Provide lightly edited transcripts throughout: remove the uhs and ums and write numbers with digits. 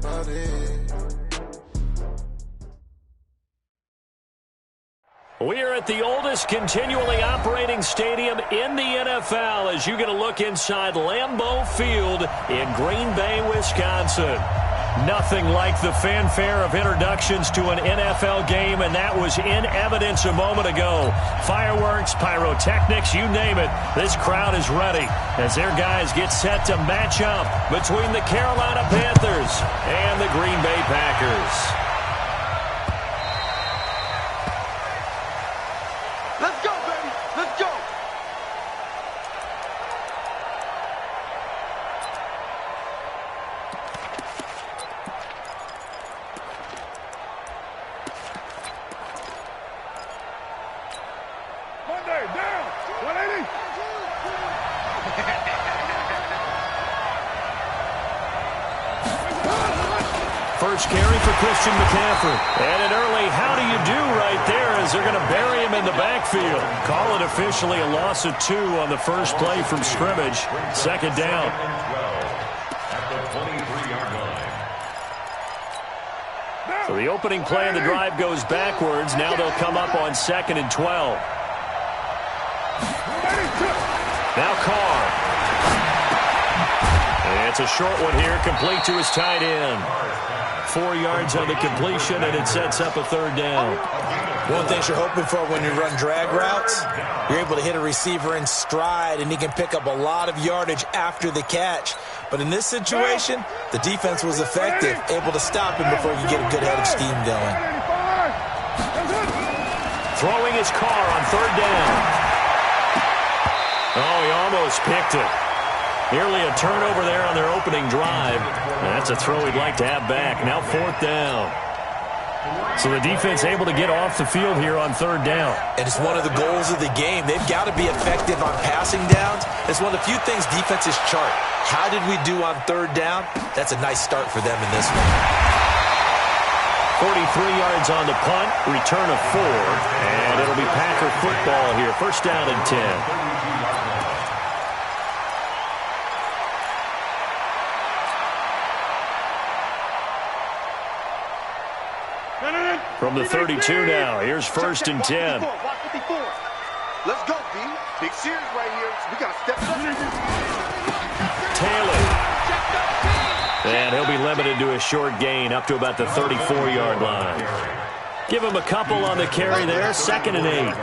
about it. We are at the oldest continually operating stadium in the NFL as you get a look inside Lambeau Field in Green Bay, Wisconsin. Nothing like the fanfare of introductions to an NFL game, and that was in evidence a moment ago. Fireworks, pyrotechnics, you name it. This crowd is ready as their guys get set to match up between the Carolina Panthers and the Green Bay Packers. Let's go, baby. Let's go. Monday, down. 180. First carry for Christian McCaffrey. And an early how do you do right there as they're going to bury him in the backfield. Call it officially a loss of 2 on the first play from scrimmage. Second down. At the 23-yard line. So the opening play of the drive goes backwards. Now they'll come up on 2nd and 12. Now Carr. And it's a short one here, complete to his tight end. 4 yards on the completion, and it sets up a third down. One thing you're hoping for when you run drag routes, you're able to hit a receiver in stride, and he can pick up a lot of yardage after the catch. But in this situation, the defense was effective, able to stop him before you get a good head of steam going. Throwing his Carr on third down. Oh, he almost picked it. Nearly a turnover there on their opening drive. And that's a throw he'd like to have back. Now 4th down. So the defense able to get off the field here on third down. And it's one of the goals of the game. They've got to be effective on passing downs. It's one of the few things defenses chart. How did we do on third down? That's a nice start for them in this one. 43 yards on the punt, return of 4. And it'll be Packer football here. First down and 10. From the 32 now, here's 1st and 10. Let's go, B. Big series right here. We got to step up. Taylor. And he'll be limited to a short gain up to about the 34-yard line. Give him a couple on the carry there, 2nd and 8.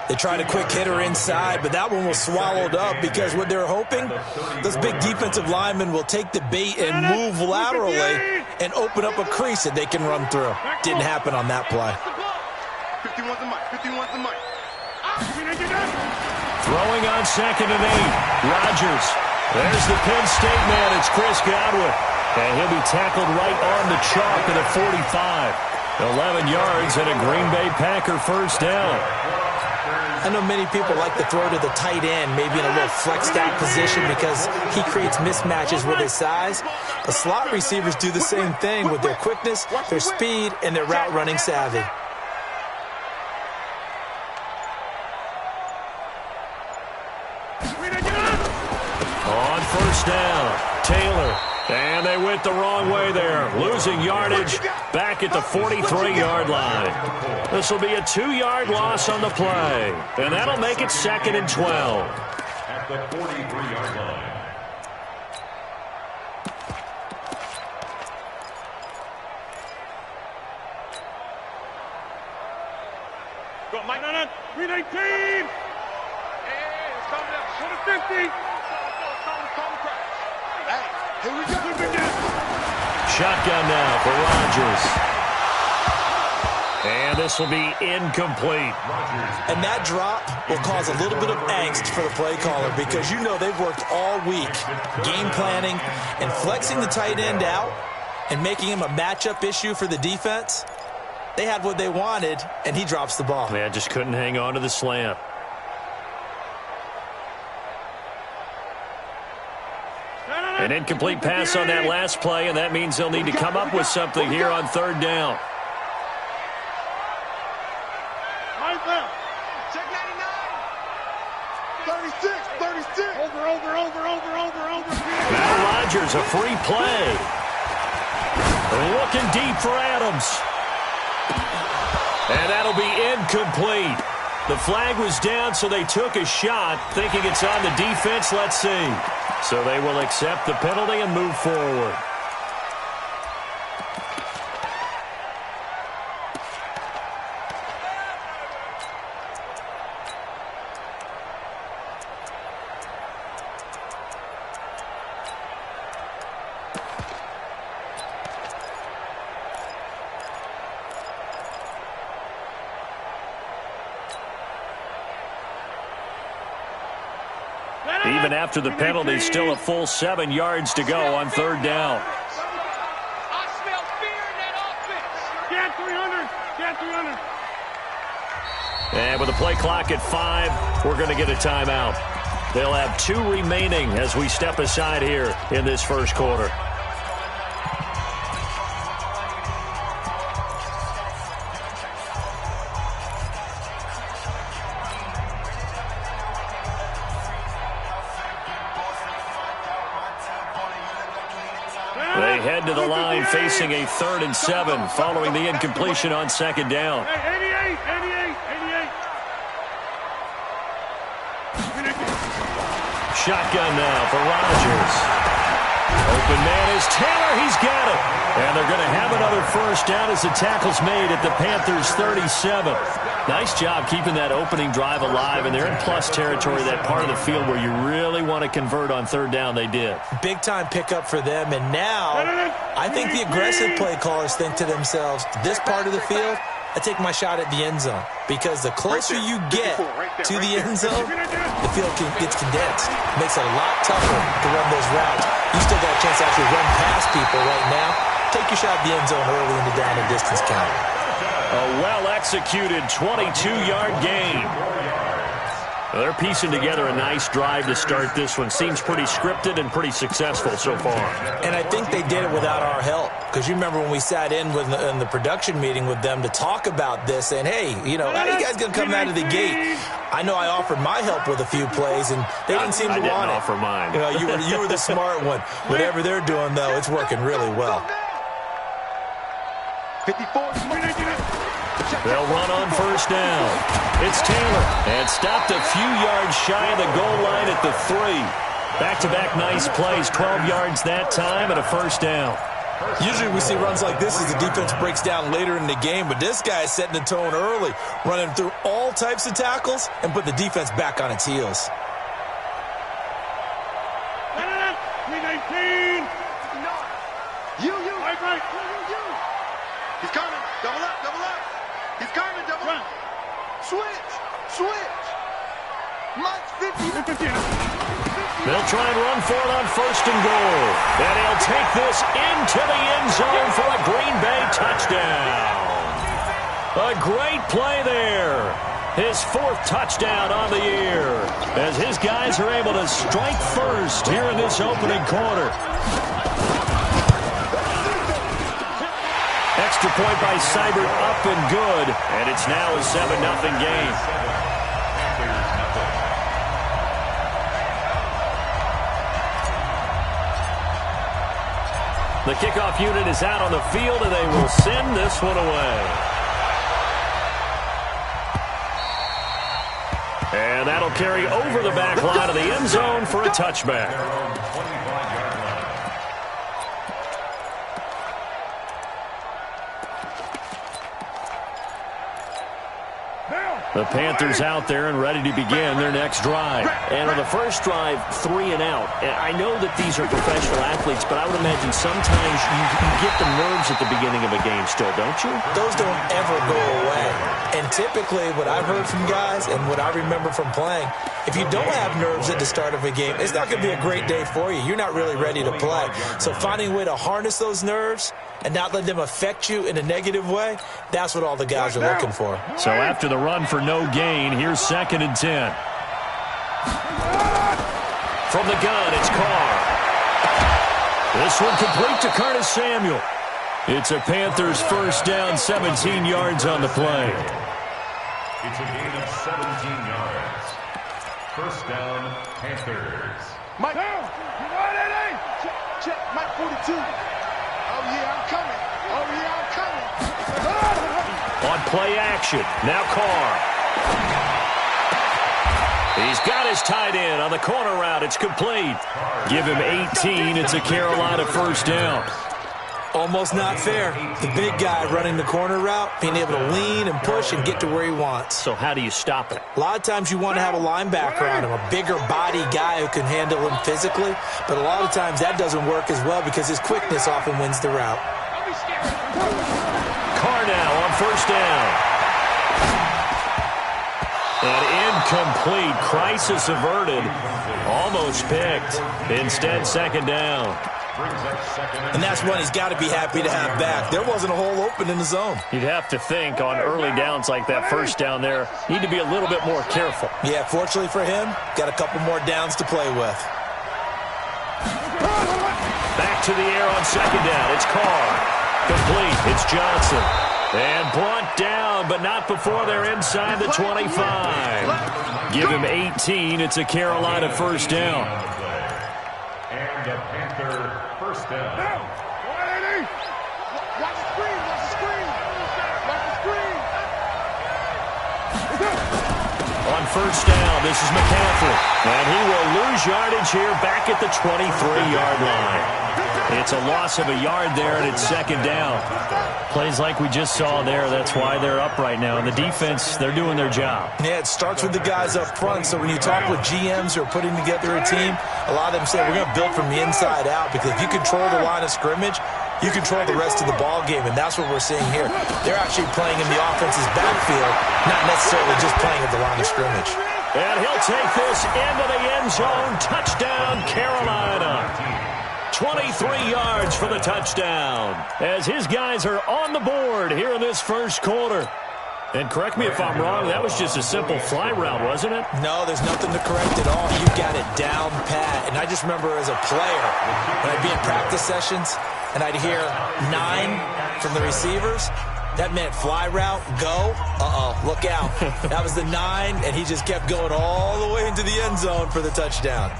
They tried a quick hitter inside, but that one was swallowed up because what they're hoping, those big defensive linemen will take the bait and move laterally and open up a crease that they can run through. Didn't happen on that play. 51's the mic. 51's the mic. Throwing on 2nd and 8. Rodgers. There's the Penn State man. It's Chris Godwin. And he'll be tackled right on the chalk at a 45. 11 yards and a Green Bay Packer first down. I know many people like to throw to the tight end, maybe in a little flexed out position because he creates mismatches with his size. The slot receivers do the same thing with their quickness, their speed, and their route running savvy. On first down, Taylor. And they went the wrong way there. Losing yardage back at the 43-yard line. This will be a 2-yard loss on the play. And that'll make it 2nd and 12. At the 43-yard line. Go, Mike. 319. Hey, it's coming up. 50. Hey, here we go. Shotgun now for Rodgers. And this will be incomplete. And that drop will cause a little bit of angst for the play caller because you know they've worked all week game planning and flexing the tight end out and making him a matchup issue for the defense. They had what they wanted, and he drops the ball. Man, just couldn't hang on to the slant. An incomplete pass on that last play, and that means they'll need to come up with something here on third down. Check 99. 36. Over. Now Rodgers, a free play. Looking deep for Adams. And that'll be incomplete. The flag was down, so they took a shot, thinking it's on the defense. Let's see. So they will accept the penalty and move forward. Even after the penalty, still a full 7 yards to go on third down. I smell fear in that offense. Get 300. Get 300. And with the play clock at 5, we're going to get a timeout. They'll have 2 remaining as we step aside here in this first quarter. They head to the line facing a 3rd and 7 following the incompletion on second down. 88. Shotgun now for Rodgers. Open man is Taylor. He's got it. And they're going to have another first down as the tackle's made at the Panthers' 37. Nice job keeping that opening drive alive, and they're in plus territory, that part of the field where you really want to convert on third down. They did. Big-time pickup for them, and now I think the aggressive play callers think to themselves, this part of the field, I take my shot at the end zone, because the closer you get to the end zone, the field gets condensed. It makes it a lot tougher to run those routes. You still got a chance to actually run past people right now. Take your shot at the end zone early in the down and distance count. A well-executed 22-yard gain. They're piecing together a nice drive to start this one. Seems pretty scripted and pretty successful so far. And I think they did it without our help. Because you remember when we sat in the production meeting with them to talk about this, saying, hey, how are you guys going to come out of the gate? I know I offered my help with a few plays, and they didn't seem to want it. I didn't offer mine. You were the smart one. Whatever they're doing, though, it's working really well. 54. They'll run on first down. It's Taylor. And stopped a few yards shy of the goal line at the 3. Back-to-back nice plays. 12 yards that time and a first down. Usually we see runs like this as the defense breaks down later in the game, but this guy is setting the tone early, running through all types of tackles and put the defense back on its heels. 319. Right. He's coming. Double up. He's coming. Double up. Switch. Mike's 50. They'll try and run for it on first and goal. And he'll take this into the end zone for a Green Bay touchdown. A great play there. His 4th touchdown on the year as his guys are able to strike first here in this opening quarter. Extra point by Seibert, up and good. And it's now a 7-0 game. The kickoff unit is out on the field, and they will send this one away. And that'll carry over the back line of the end zone for a touchback. The Panthers out there and ready to begin their next drive. And on the first drive, 3 and out. And I know that these are professional athletes, but I would imagine sometimes you get the nerves at the beginning of a game still, don't you? Those don't ever go away. And typically what I've heard from guys and what I remember from playing, if you don't have nerves at the start of a game, it's not going to be a great day for you. You're not really ready to play. So finding a way to harness those nerves and not let them affect you in a negative way, that's what all the guys are looking for. So after the run for no gain, here's 2nd and 10. From the gun, it's Carr. This one complete to Curtis Samuel. It's a Panthers first down, 17 yards on the play. It's a gain of 17 yards. First down, Panthers. Mike. Check. Mike 42. Oh, yeah, I'm coming. play action. Now Carr. He's got his tight end on the corner route. It's complete. Give him 18. It's a Carolina first down. Almost not fair. The big guy running the corner route, being able to lean and push and get to where he wants. So how do you stop it? A lot of times you want to have a linebacker on him, a bigger body guy who can handle him physically. But a lot of times that doesn't work as well because his quickness often wins the route. Carr now on first down. An incomplete. Crisis averted. Almost picked. Instead, second down. And that's one he's got to be happy to have back. There wasn't a hole open in the zone. You'd have to think on early downs like that first down there, need to be a little bit more careful. Yeah, fortunately for him, got a couple more downs to play with. Back to the air on second down. It's Carr. Complete. It's Johnson. And brought down, but not before they're inside the 25. Give him 18. It's a Carolina first down. And a Panther first down. Watch the screen, watch the screen. Watch the screen. On first down, this is McCaffrey. And he will lose yardage here back at the 23-yard line. It's a loss of a yard there, and it's second down. Plays like we just saw there, that's why they're up right now. And the defense, they're doing their job. Yeah, it starts with the guys up front. So when you talk with GMs who are putting together a team, a lot of them say we're going to build from the inside out because if you control the line of scrimmage, you control the rest of the ball game, and that's what we're seeing here. They're actually playing in the offense's backfield, not necessarily just playing at the line of scrimmage. And he'll take this into the end zone. Touchdown, Carolina. 23 yards for the touchdown as his guys are on the board here in this first quarter. And correct me if I'm wrong, that was just a simple fly route, wasn't it? No, there's nothing to correct at all. You got it down pat. And I just remember as a player, when I'd be in practice sessions and I'd hear 9 from the receivers, that meant fly route, go, look out. That was the 9, and he just kept going all the way into the end zone for the touchdown.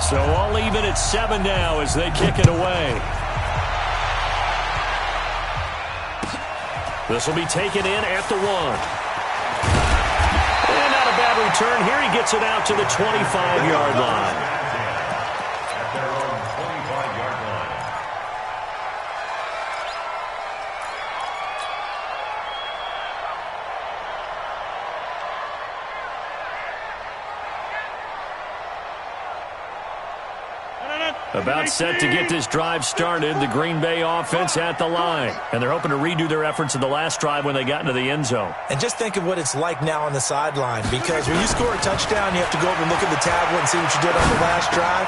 So all even at 7 now as they kick it away. This will be taken in at the 1. And not a bad return here. He gets it out to the 25-yard line. At their own 25-yard line. About set to get this drive started, the Green Bay offense at the line. And they're hoping to redo their efforts in the last drive when they got into the end zone. And just think of what it's like now on the sideline, because when you score a touchdown, you have to go over and look at the tablet and see what you did on the last drive.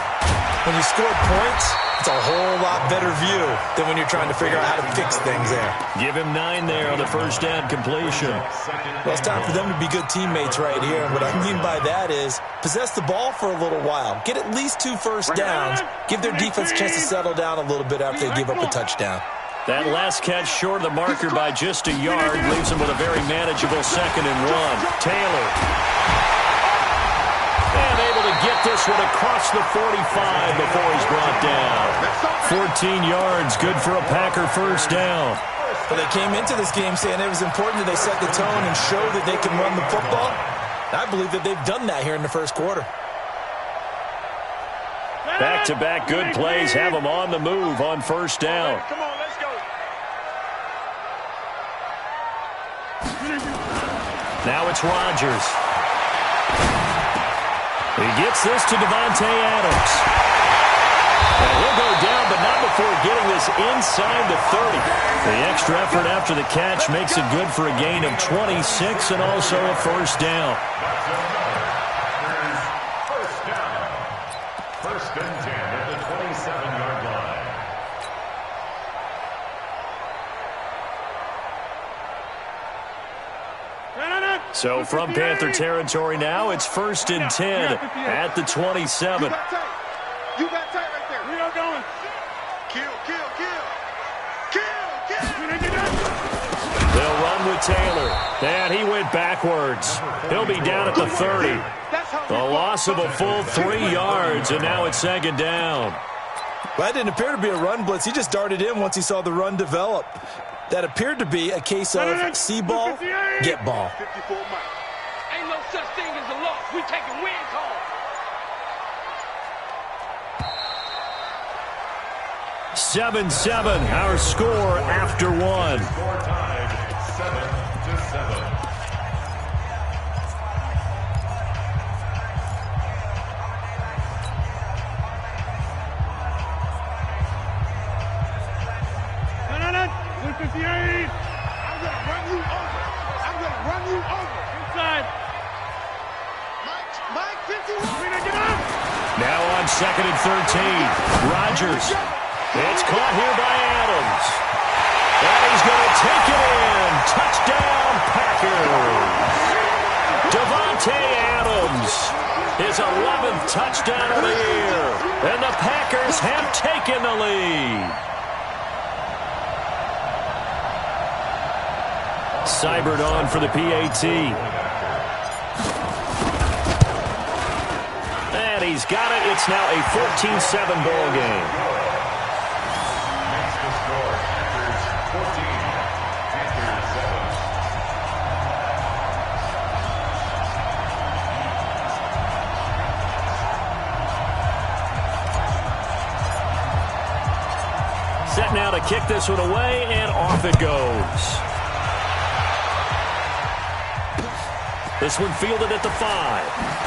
When you score points, it's a whole lot better view than when you're trying to figure out how to fix things there. Give him 9 there on the first down completion. Well, it's time for them to be good teammates right here. And what I mean by that is possess the ball for a little while. Get at least 2 first downs. Give their defense a chance to settle down a little bit after they give up a touchdown. That last catch short of the marker by just a yard leaves him with a very manageable 2nd and 1. Taylor. And able to get this one across the 45 before he's brought down. 14 yards, good for a Packer first down. Well, they came into this game saying it was important that they set the tone and show that they can run the football. I believe that they've done that here in the first quarter. Back-to-back good plays have them on the move on first down. Come on, let's go. Now it's Rodgers. He gets this to Devontae Adams. And he'll go down, but not before getting this inside the 30. The extra effort after the catch makes it good for a gain of 26 and also a first down. First and 10 at the 27-yard line. So from Panther territory now, it's 1st and 10 at the 27. You got tight right there. We are going. Kill, kill, kill. Kill, kill. They'll run with Taylor. And he went backwards. He'll be down at the 30. The loss of a full 3 yards, and now it's 2nd down. Well, that didn't appear to be a run blitz. He just darted in once he saw the run develop. That appeared to be a case of see ball, get ball. Ain't no such thing as a loss. We taking wins home. 7-7, our score after one. Score tied 7-7. Now on 2nd and 13, Rodgers. It's caught here by Adams. And he's going to take it in. Touchdown, Packers. Davante Adams, his 11th touchdown of the year. And the Packers have taken the lead. Seibert on for the PAT. And he's got it. It's now a 14-7 ball game. Makes the score Packers 14, Panthers 7. Set now to kick this one away, and off it goes. This one fielded at the 5.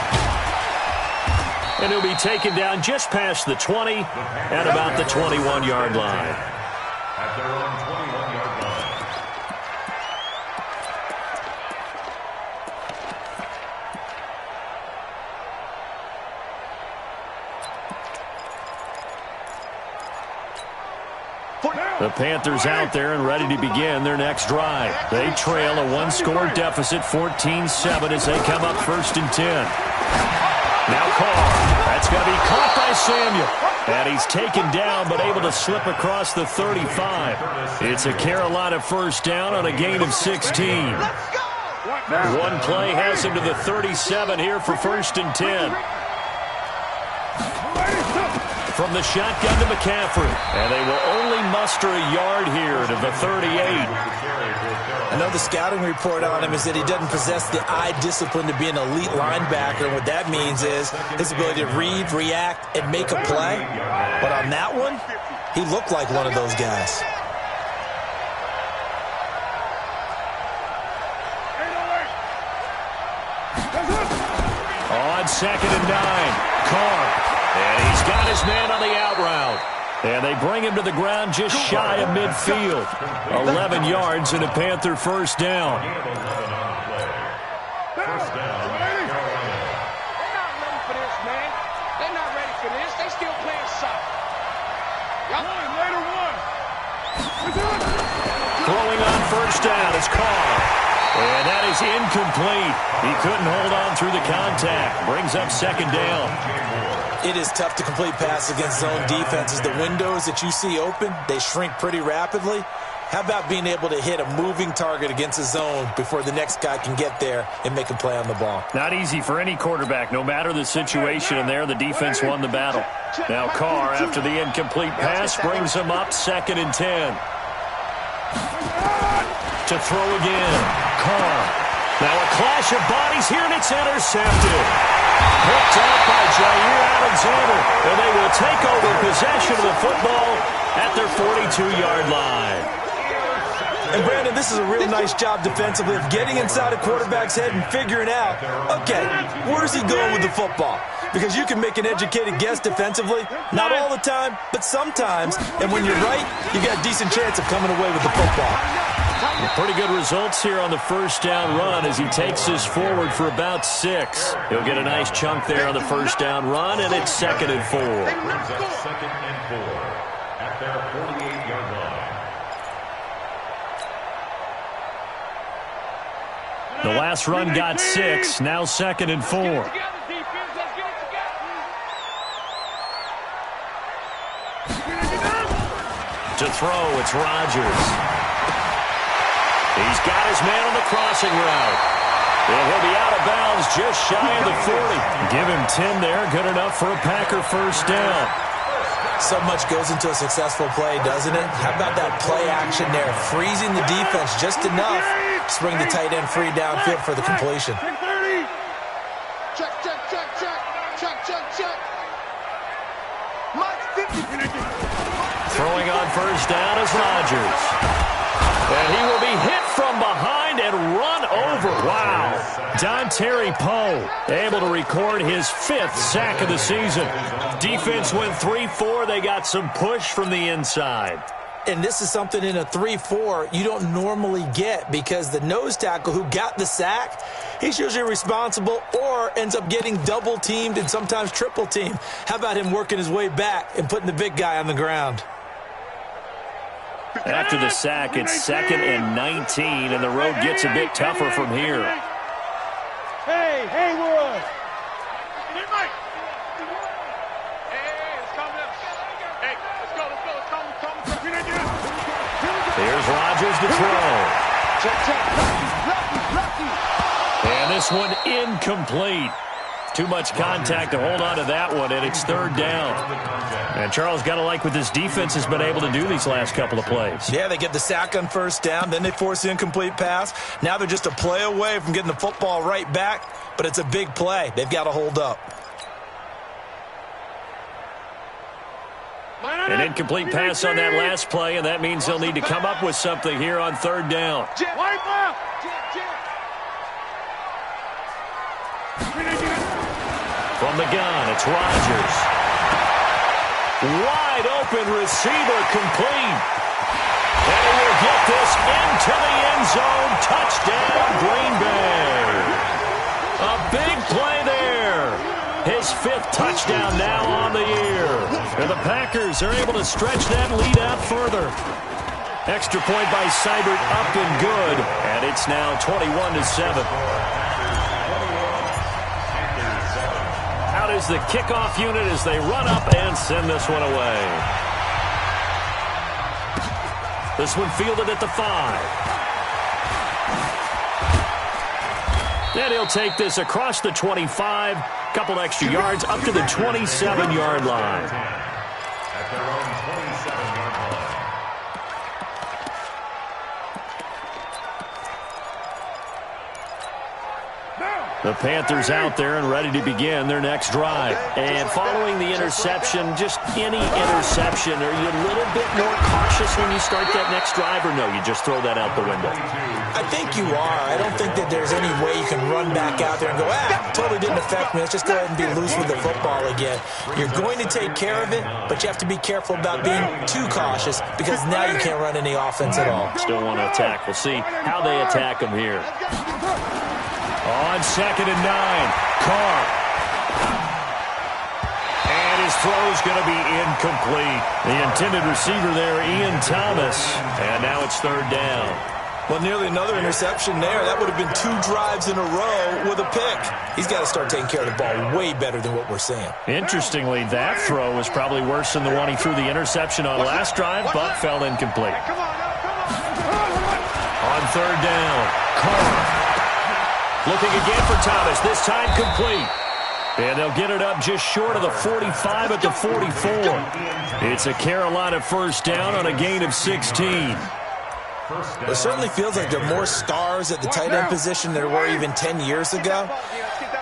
And he'll be taken down just past the 20 at about the 21-yard line. At their own 21-yard line. The Panthers out there and ready to begin their next drive. They trail a one-score deficit, 14-7, as they come up 1st and 10. Now Carr. That's going to be caught by Samuel. And he's taken down but able to slip across the 35. It's a Carolina first down on a gain of 16. One play has him to the 37 here for 1st and 10. From the shotgun to McCaffrey. And they will only muster a yard here to the 38. I know the scouting report on him is that he doesn't possess the eye discipline to be an elite linebacker. What that means is his ability to read, react, and make a play. But on that one, he looked like one of those guys. On 2nd and 9, Carr. And he's got his man on the out route. And they bring him to the ground just shy of midfield. 11 yards and a Panther first down. First down, Carolina. They're not ready for this, man. They're not ready for this. They still playing soft. Throwing on first down is Carr. And that is incomplete. He couldn't hold on through the contact. Brings up 2nd down. It is tough to complete passes against zone defenses. The windows that you see open, they shrink pretty rapidly. How about being able to hit a moving target against a zone before the next guy can get there and make a play on the ball? Not easy for any quarterback, no matter the situation, and there the defense won the battle. Now Carr, after the incomplete pass, brings him up 2nd and 10. To throw again, Carr. Now a clash of bodies here, and it's intercepted. Picked up by Jair Alexander, and they will take over possession of the football at their 42-yard line. And Brandon, this is a real nice job defensively of getting inside a quarterback's head and figuring out, okay, where's he going with the football? Because you can make an educated guess defensively, not all the time, but sometimes. And when you're right, you got a decent chance of coming away with the football. Pretty good results here on the first down run as he takes this forward for about 6. He'll get a nice chunk there on the first down run, and it's 2nd and 4. Brings up 2nd and 4 at their 48-yard line. The last run got 6, now 2nd and 4. To throw, it's Rodgers. He's got his man on the crossing route. And he'll be out of bounds just shy of the 40. Give him 10 there, good enough for a Packer first down. So much goes into a successful play, doesn't it? How about that play action there? Freezing the defense just enough to bring the tight end free downfield for the completion. Check, check, check, check. Check, check, check. Mike's 50. Throwing on first down is Rodgers. And he will be hit from behind and run over. Wow. Dontari Poe able to record his 5th sack of the season. Defense went 3-4. They got some push from the inside. And this is something in a 3-4 you don't normally get because the nose tackle who got the sack, he's usually responsible or ends up getting double-teamed and sometimes triple-teamed. How about him working his way back and putting the big guy on the ground? After the sack, it's 2nd and 19, and the road gets a bit tougher from here. Hey, Haywood! Hey, Mike! Hey, it's coming up. Hey, let's go. Come. Here's Rodgers to throw. Check. Lucky. And this one incomplete. Too much contact to hold on to that one, and it's 3rd down. And Charles, got to like what this defense has been able to do these last couple of plays. Yeah, they get the sack on first down, then they force the incomplete pass. Now they're just a play away from getting the football right back, but it's a big play. They've got to hold up. An incomplete pass on that last play, and that means they'll need to come up with something here on 3rd down. Wipe up! From the gun, it's Rodgers. Wide open receiver complete. And he will get this into the end zone. Touchdown, Green Bay. A big play there. His 5th touchdown now on the year. And the Packers are able to stretch that lead out further. Extra point by Seibert up and good. And it's now 21-7. Out is the kickoff unit as they run up and send this one away. This one fielded at the 5. And he'll take this across the 25. Couple extra yards up to the 27-yard line. At their own 27-yard line. The Panthers out there and ready to begin their next drive. And following the interception, just any interception, are you a little bit more cautious when you start that next drive, or no, you just throw that out the window? I think you are. I don't think that there's any way you can run back out there and go, totally didn't affect me. Let's just go ahead and be loose with the football again. You're going to take care of it, but you have to be careful about being too cautious because now you can't run any offense at all. Still want to attack. We'll see how they attack them here. On 2nd and 9, Carr. And his throw's going to be incomplete. The intended receiver there, Ian Thomas. And now it's 3rd down. Well, nearly another interception there. That would have been 2 drives in a row with a pick. He's got to start taking care of the ball way better than what we're seeing. Interestingly, that throw was probably worse than the one he threw the interception on last drive, but fell incomplete. On 3rd down, Carr. Looking again for Thomas, this time complete. And they'll get it up just short of the 45 at the 44. It's a Carolina first down on a gain of 16. It certainly feels like there are more stars at the tight end position than there were even 10 years ago.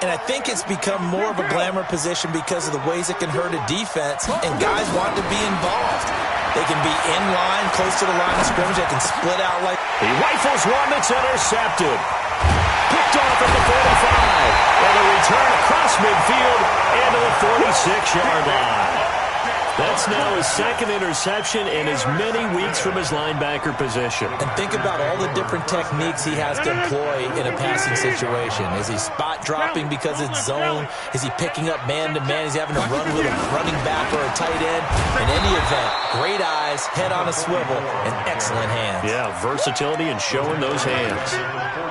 And I think it's become more of a glamour position because of the ways it can hurt a defense, and guys want to be involved. They can be in line, close to the line of scrimmage. They can split out like... He rifles one that's intercepted. Picked off at the 45. And a return across midfield into the 46-yard line. That's now his 2nd interception in as many weeks from his linebacker position. And think about all the different techniques he has to employ in a passing situation. Is he spot dropping because it's zone? Is he picking up man-to-man? Is he having to run with a running back or a tight end? In any event, great eyes, head on a swivel, and excellent hands. Yeah, versatility and showing those hands.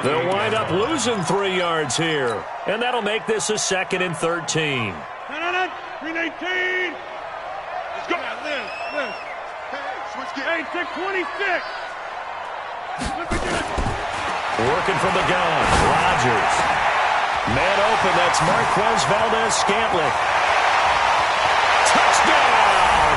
They'll wind up losing 3 yards here. And that'll make this a 2nd and 13. 319. Let's go. Liz. Hey, 626. Working from the gun. Rodgers. Man open. That's Marquez Valdez-Scantling. Touchdown,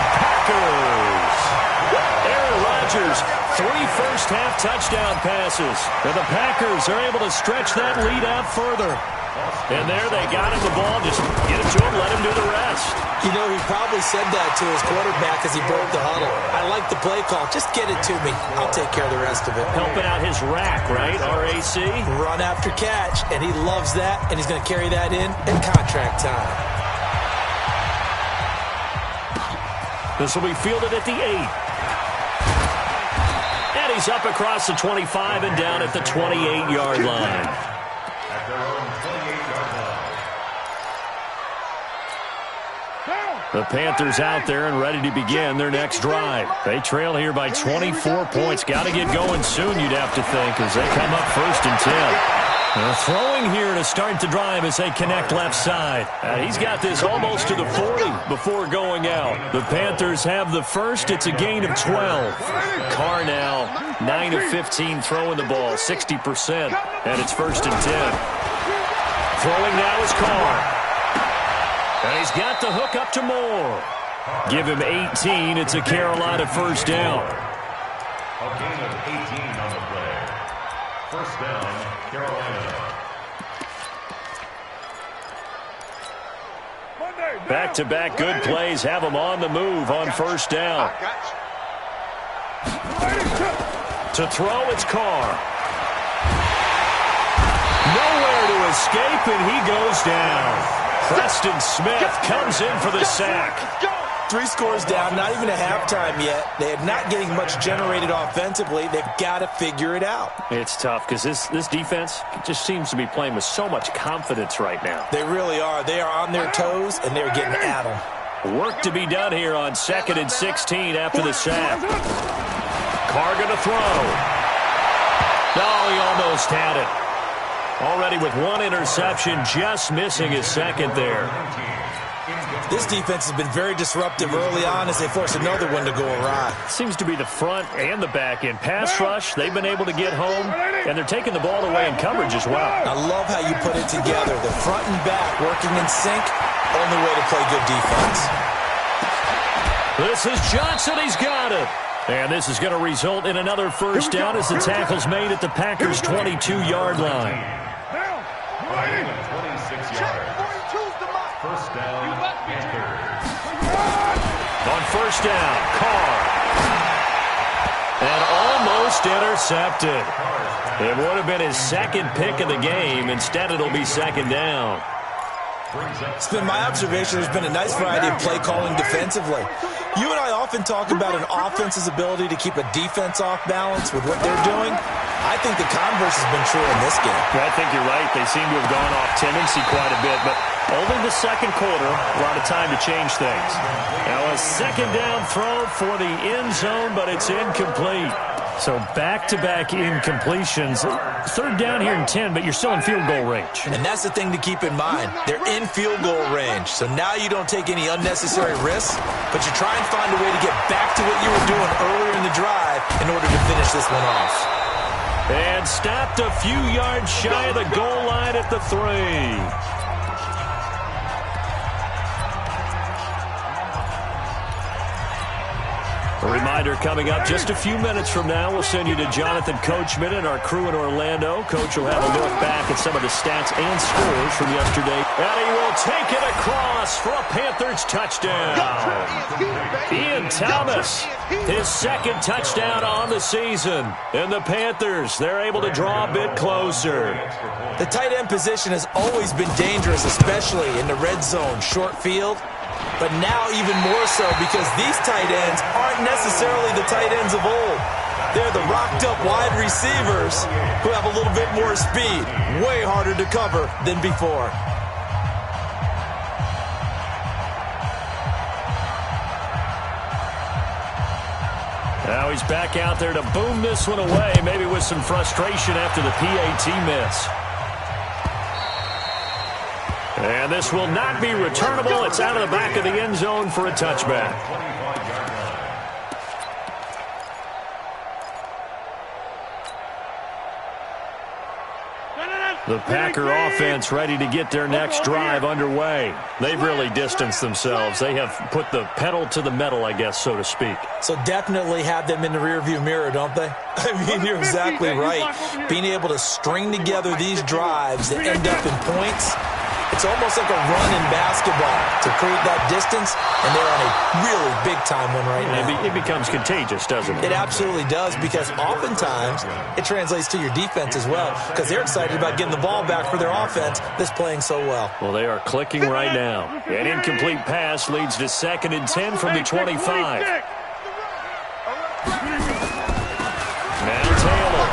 Panthers 3 first-half touchdown passes. And the Packers are able to stretch that lead out further. And there they got him the ball. Just get it to him, let him do the rest. You know, he probably said that to his quarterback as he broke the huddle. I like the play call. Just get it to me. I'll take care of the rest of it. Helping out his rack, right? RAC. Run after catch, and he loves that, and he's going to carry that in contract time. This will be fielded at the 8. And he's up across the 25 and down at the 28-yard line. At their own 28-yard line. The Panthers out there and ready to begin their next drive. They trail here by 24 points. Got to get going soon, you'd have to think, as they come up 1st and 10. They're throwing here to start the drive as they connect left side. He's got this almost to the 40 before going out. The Panthers have the first. It's a gain of 12. Carr now 9 of 15 throwing the ball, 60%. And it's 1st and 10. Throwing now is Carr. And he's got the hook up to Moore. Give him 18. It's a Carolina first down. A gain of 18 on the play. First down, Carolina. Back-to-back good plays have him on the move on first down. To throw, it's Carr. Nowhere to escape, and he goes down. Preston Smith comes in for the sack. 3 scores down, not even a halftime yet. They are not getting much generated offensively. They've got to figure it out. It's tough because this defense just seems to be playing with so much confidence right now. They really are. They are on their toes, and they're getting at them. Work to be done here on 2nd and 16 after the sack. Carr going to throw. Oh, he almost had it. Already with 1 interception, just missing his second there. This defense has been very disruptive early on as they force another one to go awry. Seems to be the front and the back end. Pass rush, they've been able to get home, and they're taking the ball away in coverage as well. I love how you put it together. The front and back working in sync, only way to play good defense. This is Johnson, he's got it. And this is going to result in another first down as the tackle's made at the Packers' 22-yard line. 26 yards. First down, Panthers. On first down, Carr. And almost intercepted. It would have been his second pick of the game. Instead, it'll be second down. It's been my observation there's been a nice variety of play calling defensively. You and I often talk about an offense's ability to keep a defense off balance with what they're doing. I think the converse has been true in this game. I think you're right. They seem to have gone off tendency quite a bit, but only the second quarter, a lot of time to change things. Now a second down throw for the end zone, but it's incomplete. So back-to-back incompletions. Third down here in 10, but you're still in field goal range. And that's the thing to keep in mind. They're in field goal range. So now you don't take any unnecessary risks, but you try and find a way to get back to what you were doing earlier in the drive in order to finish this one off. And stopped a few yards shy of the goal line at the 3. A reminder coming up just a few minutes from now, we'll send you to Jonathan Coachman and our crew in Orlando. Coach will have a look back at some of the stats and scores from yesterday. And he will take it across for a Panthers touchdown. Ian Thomas, his second touchdown on the season. And the Panthers, they're able to draw a bit closer. The tight end position has always been dangerous, especially in the red zone, short field. But now even more so because these tight ends aren't necessarily the tight ends of old. They're the rocked-up wide receivers who have a little bit more speed. Way harder to cover than before. Now he's back out there to boom this one away, maybe with some frustration after the PAT miss. And this will not be returnable. It's out of the back of the end zone for a touchback. The Packer offense ready to get their next drive underway. They've really distanced themselves. They have put the pedal to the metal, I guess, so to speak. So definitely have them in the rearview mirror, don't they? I mean, you're exactly right. Being able to string together these drives that end up in points, it's almost like a run in basketball to create that distance, and they're on a really big-time one right now. It becomes contagious, doesn't it? It absolutely does, because oftentimes it translates to your defense as well, because they're excited about getting the ball back for their offense that's playing so well. Well, they are clicking right now. An incomplete pass leads to 2nd and 10 from the 25. Now Taylor.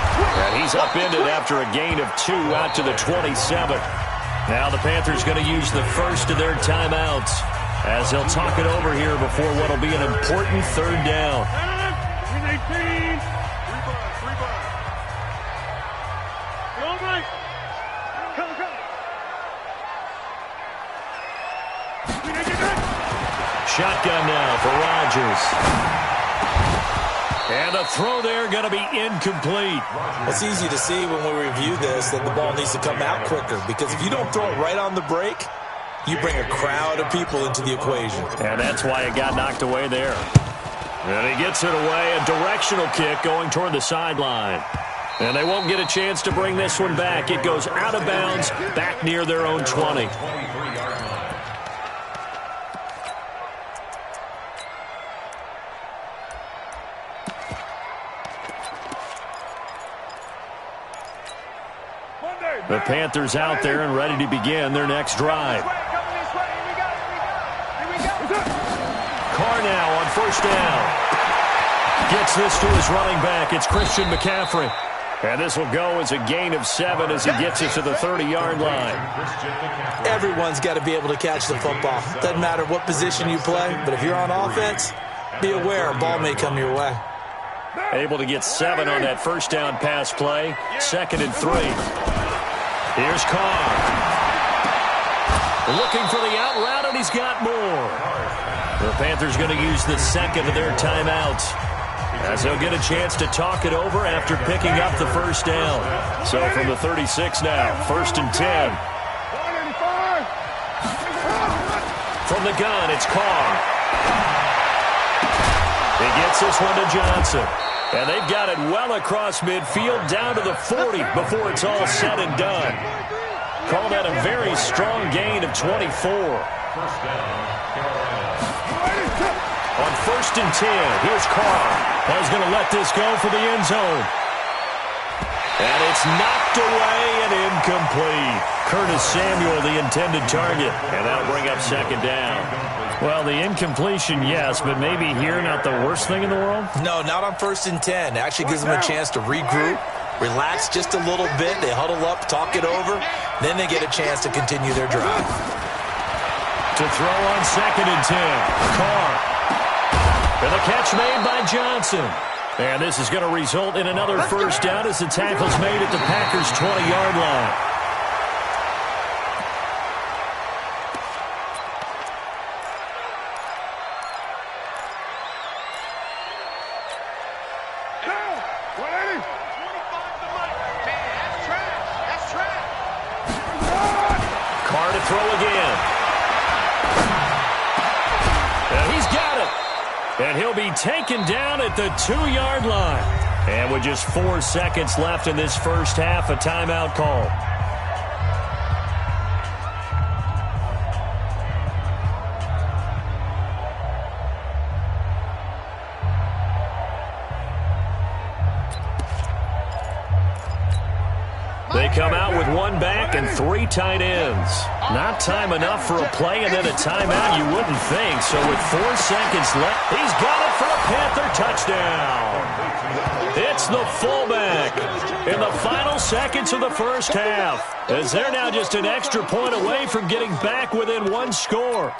And he's upended after a gain of 2 out to the 27. Now the Panthers going to use the first of their timeouts as they'll talk it over here before what will be an important 3rd down. Shotgun now for Rodgers. And the throw there going to be incomplete. It's easy to see when we review this that the ball needs to come out quicker, because if you don't throw it right on the break, you bring a crowd of people into the equation. And that's why it got knocked away there. And he gets it away, a directional kick going toward the sideline. And they won't get a chance to bring this one back. It goes out of bounds, back near their own 20. The Panthers out there and ready to begin their next drive. Carr now on 1st down. Gets this to his running back. It's Christian McCaffrey. And this will go as a gain of 7 as he gets it to the 30-yard line. Everyone's got to be able to catch the football. Doesn't matter what position you play, but if you're on offense, be aware a ball may come your way. Able to get 7 on that 1st down pass play. 2nd and 3. Here's Carr. Looking for the out route, and he's got more. The Panthers going to use the 2nd of their timeouts as they'll get a chance to talk it over after picking up the 1st down. So from the 36 now, 1st and 10. From the gun, it's Carr. He gets this one to Johnson. And they've got it well across midfield down to the 40 before it's all said and done. Call that a very strong gain of 24. On 1st and 10, here's Carr. He's going to let this go for the end zone. And it's knocked away and incomplete. Curtis Samuel, the intended target. And that'll bring up 2nd down. Well, the incompletion, yes, but maybe here not the worst thing in the world? No, not on 1st and 10. It actually gives them a chance to regroup, relax just a little bit. They huddle up, talk it over. Then they get a chance to continue their drive. To throw on 2nd and 10. Carr. And the catch made by Johnson. And this is going to result in another 1st down as the tackle's made at the Packers' 20-yard line. Throw again. And he's got it. And he'll be taken down at the 2-yard line. And with just 4 seconds left in this 1st half, a timeout call. They come out with 1 back and 3 tight ends. Not time enough for a play and then a timeout, you wouldn't think. So with 4 seconds left, he's got it for a Panther touchdown. It's the fullback in the final seconds of the 1st half, as they're now just an extra point away from getting back within 1 score.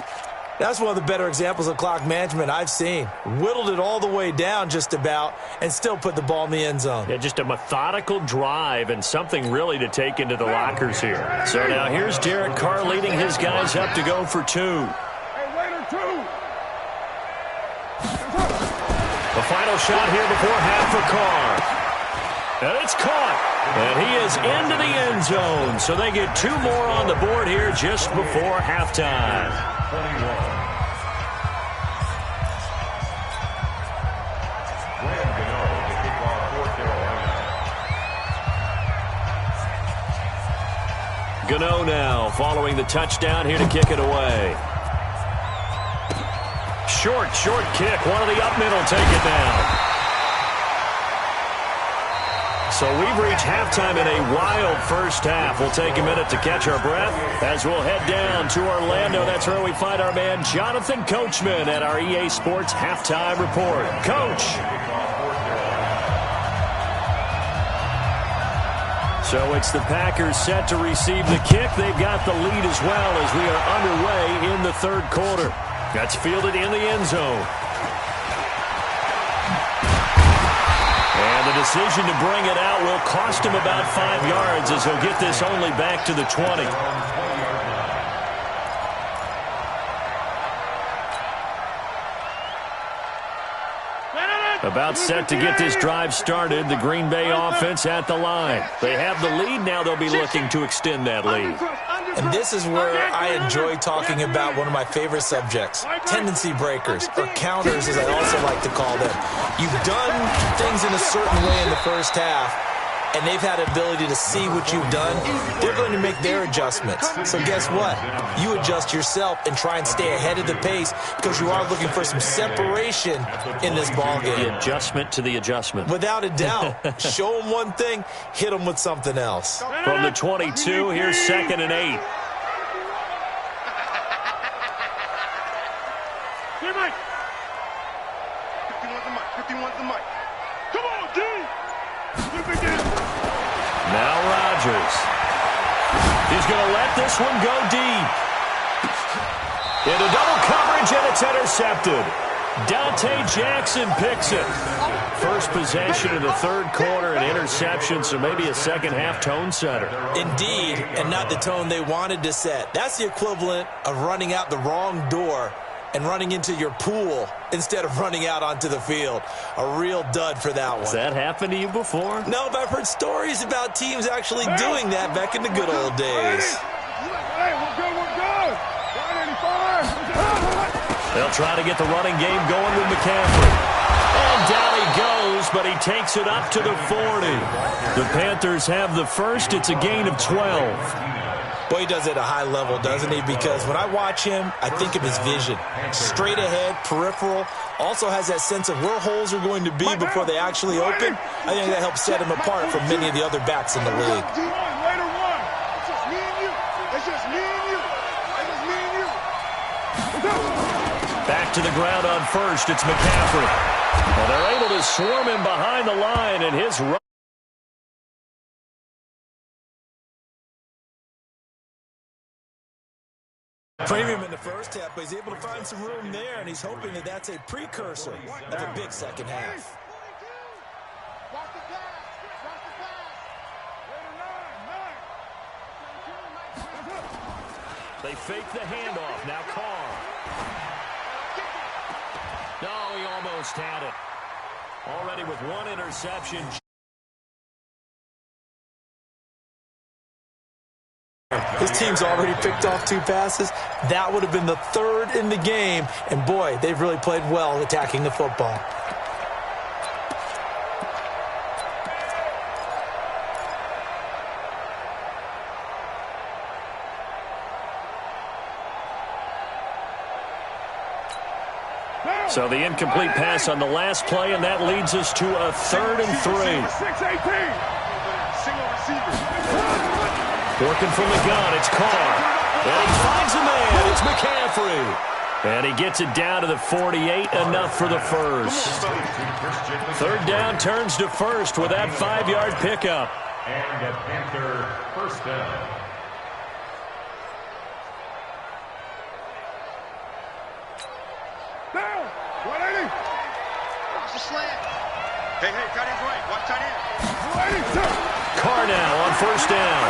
That's one of the better examples of clock management I've seen. Whittled it all the way down just about and still put the ball in the end zone. Yeah, just a methodical drive and something really to take into the lockers here. So now here's Derek Carr leading his guys up to go for 2. The final shot here before half for Carr. And it's caught. And he is into the end zone. So they get 2 more on the board here just before halftime. 21. Gano now following the touchdown here to kick it away. Short kick. One of the up middle take it down. So we've reached halftime in a wild first half. We'll take a minute to catch our breath as we'll head down to Orlando. That's where we find our man Jonathan Coachman at our EA Sports Halftime Report. Coach. So it's the Packers set to receive the kick. They've got the lead as well as we are underway in the third quarter. That's fielded in the end zone. And the decision to bring it out will cost him about 5 yards as he'll get this only back to the 20. About set to get this drive started, the Green Bay offense at the line. They have the lead. Now they'll be looking to extend that lead. And this is where I enjoy talking about one of my favorite subjects, tendency breakers, or counters as I also like to call them. You've done things in a certain way in the first half, and they've had the ability to see what you've done. They're going to make their adjustments. So guess what? You adjust yourself and try and stay ahead of the pace because you are looking for some separation in this ballgame. The adjustment to the adjustment. Without a doubt. Show them one thing, hit them with something else. From the 22, here's 2nd and 8. Here, Mike. 51's the mic. Come on, D. Now Rodgers. He's going to let this one go deep. Into double coverage, and it's intercepted. Dante Jackson picks it. First possession in the third quarter, an interception, so maybe a second-half tone setter. Indeed, and not the tone they wanted to set. That's the equivalent of running out the wrong door and running into your pool instead of running out onto the field. A real dud for that one. Has that happened to you before? No, but I've heard stories about teams actually doing that back in the good old days. Hey, we're good. 185. They'll try to get the running game going with McCaffrey. And down he goes, but he takes it up to the 40. The Panthers have the first. It's a gain of 12. Boy, he does it at a high level, doesn't he? Because when I watch him, I think of his vision. Straight ahead, peripheral. Also has that sense of where holes are going to be before they actually open. I think that helps set him apart from many of the other backs in the league. Back to the ground on first. It's McCaffrey. And they're able to swarm him behind the line, and his run. Premium in the first half, but he's able to find some room there, and he's hoping that that's a precursor of a big second half. They fake the handoff. Now Carr. No, he almost had it. Already with one interception. His team's already picked off 2 passes. That would have been the 3rd in the game. And, boy, they've really played well attacking the football. So the incomplete pass on the last play, and that leads us to a 3rd and 3. 6-18. Single receiver. Working from the gun, it's Carr. And he finds a man, it's McCaffrey. And he gets it down to the 48, enough for the first. 3rd down turns to first with that 5-yard pickup. And a Panther first down. Down. 180. Watch the slant. Hey, tight end's right. Watch tight end. 180. Carr now on first down.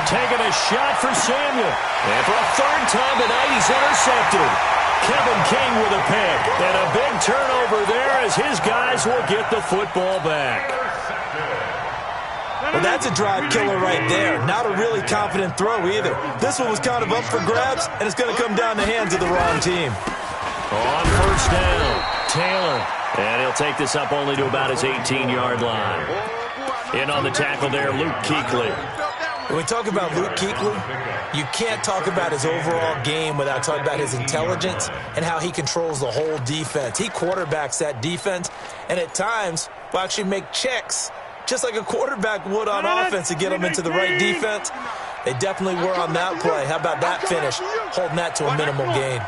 Taking a shot for Samuel. And for a 3rd time tonight, he's intercepted. Kevin King with a pick. And a big turnover there as his guys will get the football back. Well, that's a drive killer right there. Not a really confident throw either. This one was kind of up for grabs, and it's going to come down the hands of the wrong team. On first down, Taylor. And he'll take this up only to about his 18-yard line. In on the tackle there, Luke Kuechly. When we talk about Luke Kuechly, you can't talk about his overall game without talking about his intelligence and how he controls the whole defense. He quarterbacks that defense, and at times will actually make checks, just like a quarterback would on offense to get them into the right defense. They definitely were on that play. How about that finish, holding that to a minimal gain.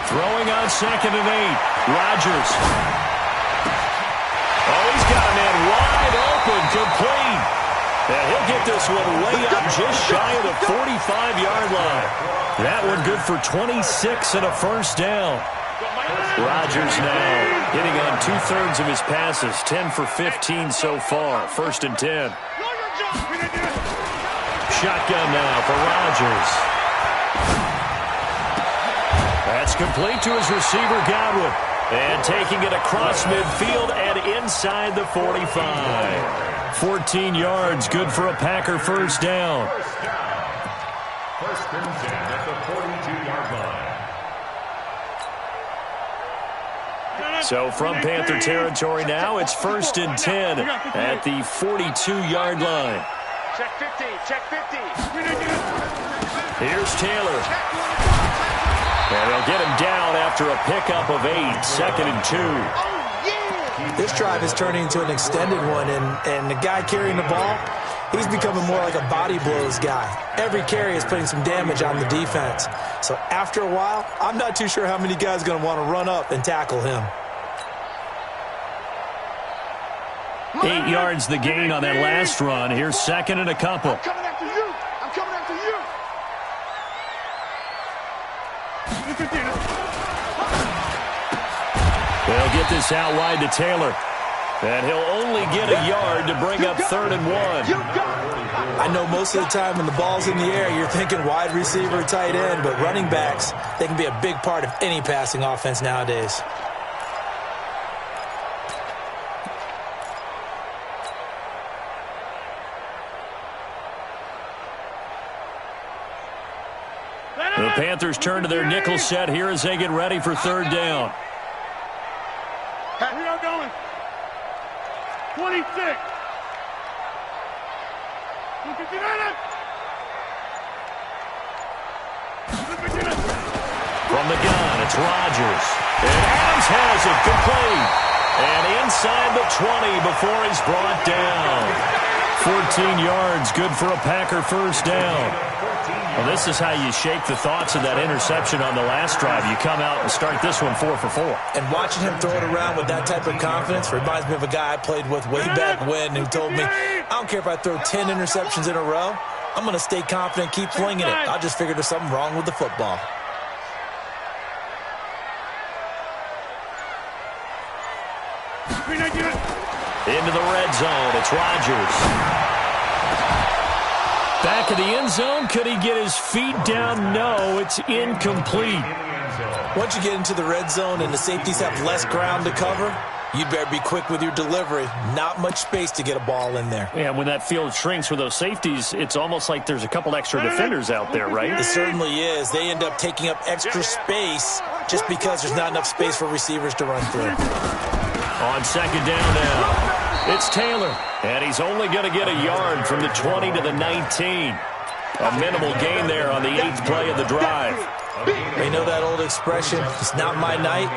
Throwing on 2nd and 8, Rodgers. Oh, he's got a man wide open, complete. And he'll get this one way up just shy of the 45-yard line. That one good for 26 and a first down. Rodgers now hitting on 2/3 of his passes, 10 for 15 so far, 1st and 10. Shotgun now for Rodgers. That's complete to his receiver, Godwin. And taking it across midfield and inside the 45. 14 yards, good for a Packer first down. First and 10 at the 42-yard line. So from Panther territory now, it's 1st and 10 at the 42-yard line. Check 50, check 50. Here's Taylor. And they'll get him down after a pickup of 8, 2nd and 2. This drive is turning into an extended one, and the guy carrying the ball, he's becoming more like a body blows guy. Every carry is putting some damage on the defense. So after a while, I'm not too sure how many guys are going to want to run up and tackle him. 8 yards the gain on that last run. Here's 2nd and a couple. I'm coming after you. I'm coming after you. They'll get this out wide to Taylor. And he'll only get a yard to bring up 3rd and 1. I know most of the time when the ball's in the air, you're thinking wide receiver, tight end, but running backs, they can be a big part of any passing offense nowadays. The Panthers turn to their nickel set here as they get ready for 3rd down. We are going. 26. From the gun, it's Rodgers. And Adams has it complete. And inside the 20 before he's brought down. 14 yards, good for a Packer first down. Well, this is how you shake the thoughts of that interception on the last drive. You come out and start this one 4 for 4. And watching him throw it around with that type of confidence reminds me of a guy I played with way back when who told me, I don't care if I throw 10 interceptions in a row, I'm going to stay confident, keep flinging it. I just figured there's something wrong with the football. Into the red zone, it's Rodgers. Back of the end zone, could he get his feet down? No, it's incomplete. Once you get into the red zone and the safeties have less ground to cover, you'd better be quick with your delivery. Not much space to get a ball in there. Yeah, when that field shrinks with those safeties, it's almost like there's a couple extra defenders out there, right? It certainly is. They end up taking up extra space just because there's not enough space for receivers to run through. On 2nd down now, it's Taylor. And he's only going to get a yard from the 20 to the 19. A minimal gain there on the 8th play of the drive. You know that old expression, it's not my night?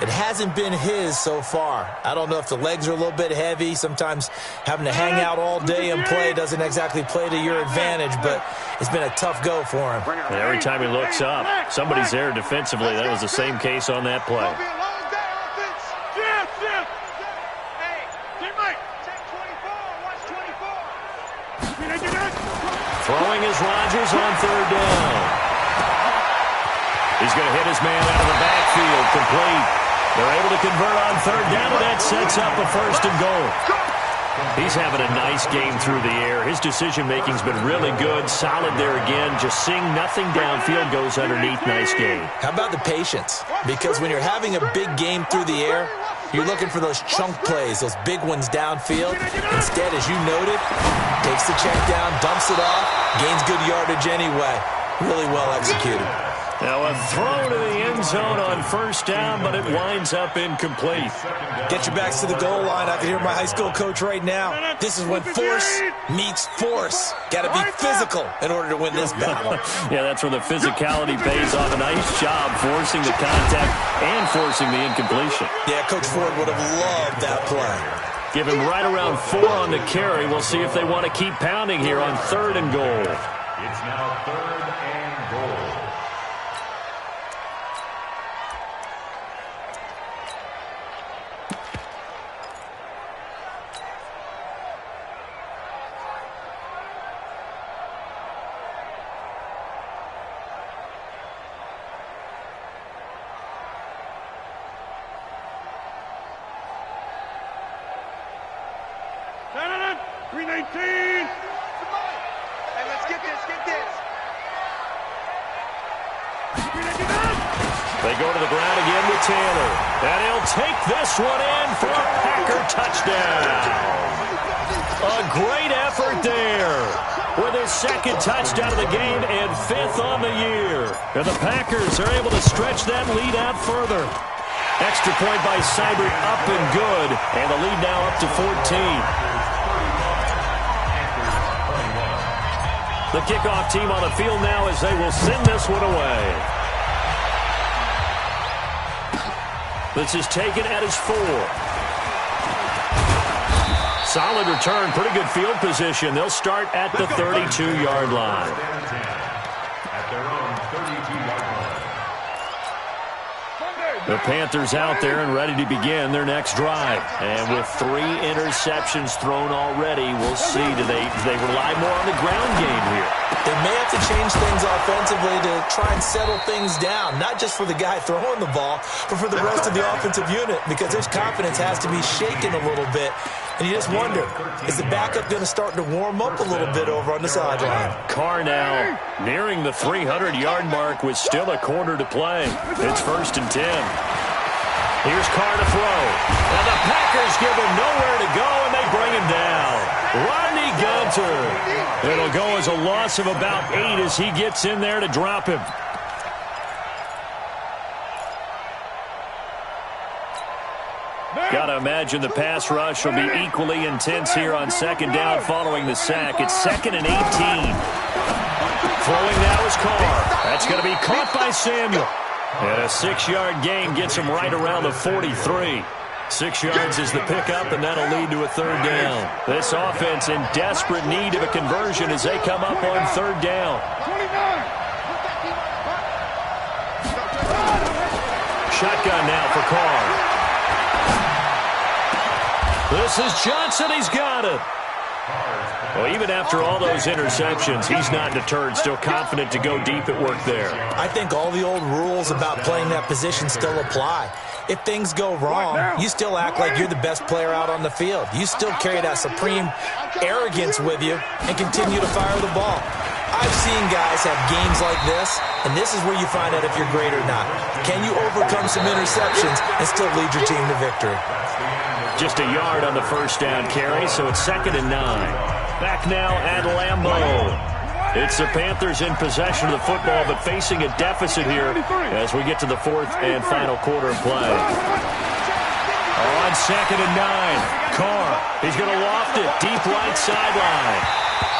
It hasn't been his so far. I don't know if the legs are a little bit heavy. Sometimes having to hang out all day and play doesn't exactly play to your advantage, but it's been a tough go for him. And every time he looks up, somebody's there defensively. That was the same case on that play. Throwing is Rodgers on 3rd down. He's going to hit his man out of the backfield, complete. They're able to convert on 3rd down, and that sets up a 1st and goal. He's having a nice game through the air. His decision-making's been really good, solid there again. Just seeing nothing downfield goes underneath. Nice game. How about the patience? Because when you're having a big game through the air, You're looking for those chunk plays, those big ones downfield. Instead, as you noted, takes the check down, dumps it off, gains good yardage anyway. Really well executed. Now a throw to the end zone on first down, but it winds up incomplete. Get your backs to the goal line. I can hear my high school coach right now. This is when force meets force. Got to be physical in order to win this battle. Yeah, that's where the physicality pays off. A nice job forcing the contact and forcing the incompletion. Yeah, Coach Ford would have loved that play. Give him right around 4 on the carry. We'll see if they want to keep pounding here on 3rd and goal. It's now 3rd and goal. They go to the ground again with Taylor. And he'll take this one in for a Packer touchdown. A great effort there with his 2nd touchdown of the game and 5th on the year. And the Packers are able to stretch that lead out further. Extra point by Seibert, up and good. And the lead now up to 14. The kickoff team on the field now as they will send this one away. This is taken at his 4. Solid return, pretty good field position. They'll start at the 32-yard line. At their own 32-yard line. The Panthers out there and ready to begin their next drive. And with 3 interceptions thrown already, we'll see. Do they rely more on the ground game here? They may have to change things offensively to try and settle things down, not just for the guy throwing the ball, but for the rest of the offensive unit, because his confidence has to be shaken a little bit. And you just wonder, is the backup going to start to warm up a little bit over on the sideline? Carr now nearing the 300-yard mark with still a quarter to play. It's 1st and 10. Here's Carr to throw. And the Packers give him nowhere to go, and they bring him down. Rodney Gunter. It'll go as a loss of about 8 as he gets in there to drop him. Got to imagine the pass rush will be equally intense here on 2nd down following the sack. It's 2nd and 18. Throwing now is Carr. That's going to be caught by Samuel. And a 6-yard gain gets him right around the 43. 6 yards is the pickup, and that'll lead to a 3rd down. This offense in desperate need of a conversion as they come up on 3rd down. Shotgun now for Carr. This is Johnson. He's got it. Well, even after all those interceptions, he's not deterred, still confident to go deep at work there. I think all the old rules about playing that position still apply. If things go wrong, you still act like you're the best player out on the field. You still carry that supreme arrogance with you and continue to fire the ball. I've seen guys have games like this, and this is where you find out if you're great or not. Can you overcome some interceptions and still lead your team to victory? Just a yard on the 1st down carry, so it's 2nd and 9. Back now at Lambeau. It's the Panthers in possession of the football, but facing a deficit here as we get to the 4th and final quarter of play. On 2nd and 9, Carr, he's going to loft it, deep right sideline.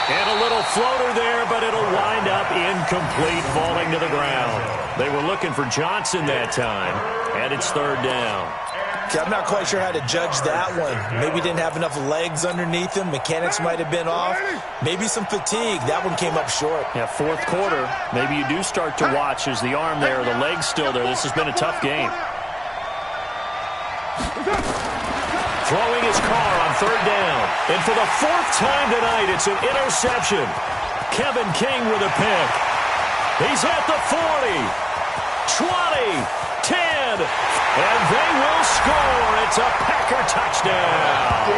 And a little floater there, but it'll wind up incomplete, falling to the ground. They were looking for Johnson that time, and it's 3rd down. I'm not quite sure how to judge that one. Maybe didn't have enough legs underneath him. Mechanics might have been off. Maybe some fatigue. That one came up short. Yeah, 4th quarter. Maybe you do start to watch as the arm there, the leg's still there. This has been a tough game. Throwing his Carr on 3rd down. And for the 4th time tonight, it's an interception. Kevin King with a pick. He's at the 40, 20, 10, and they will score. It's a Packer touchdown.